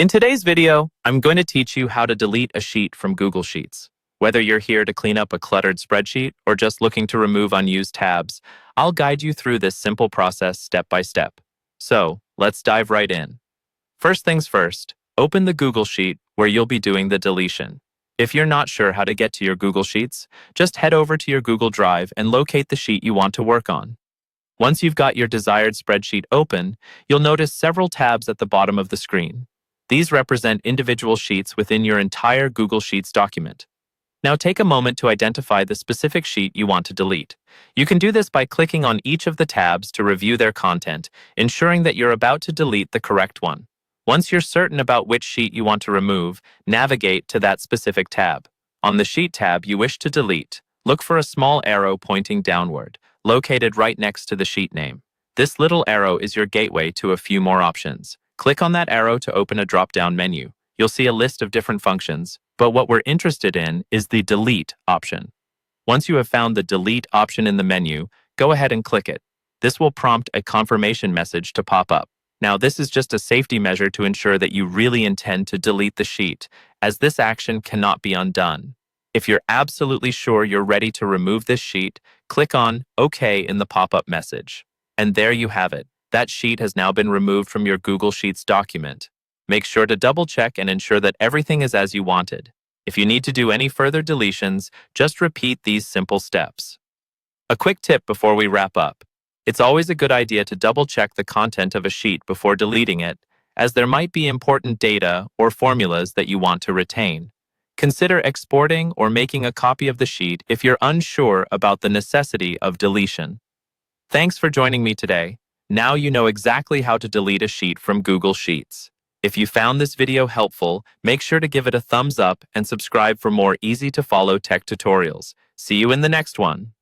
In today's video, I'm going to teach you how to delete a sheet from Google Sheets. Whether you're here to clean up a cluttered spreadsheet or just looking to remove unused tabs, I'll guide you through this simple process step by step. So, let's dive right in. First things first, open the Google Sheet where you'll be doing the deletion. If you're not sure how to get to your Google Sheets, just head over to your Google Drive and locate the sheet you want to work on. Once you've got your desired spreadsheet open, you'll notice several tabs at the bottom of the screen. These represent individual sheets within your entire Google Sheets document. Now take a moment to identify the specific sheet you want to delete. You can do this by clicking on each of the tabs to review their content, ensuring that you're about to delete the correct one. Once you're certain about which sheet you want to remove, navigate to that specific tab. On the Sheet tab you wish to delete, look for a small arrow pointing downward, located right next to the sheet name. This little arrow is your gateway to a few more options. Click on that arrow to open a drop-down menu. You'll see a list of different functions, but what we're interested in is the Delete option. Once you have found the Delete option in the menu, go ahead and click it. This will prompt a confirmation message to pop up. Now, this is just a safety measure to ensure that you really intend to delete the sheet, as this action cannot be undone. If you're absolutely sure you're ready to remove this sheet, click on OK in the pop-up message. And there you have it. That sheet has now been removed from your Google Sheets document. Make sure to double-check and ensure that everything is as you wanted. If you need to do any further deletions, just repeat these simple steps. A quick tip before we wrap up. It's always a good idea to double-check the content of a sheet before deleting it, as there might be important data or formulas that you want to retain. Consider exporting or making a copy of the sheet if you're unsure about the necessity of deletion. Thanks for joining me today. Now you know exactly how to delete a sheet from Google Sheets. If you found this video helpful, make sure to give it a thumbs up and subscribe for more easy-to-follow tech tutorials. See you in the next one.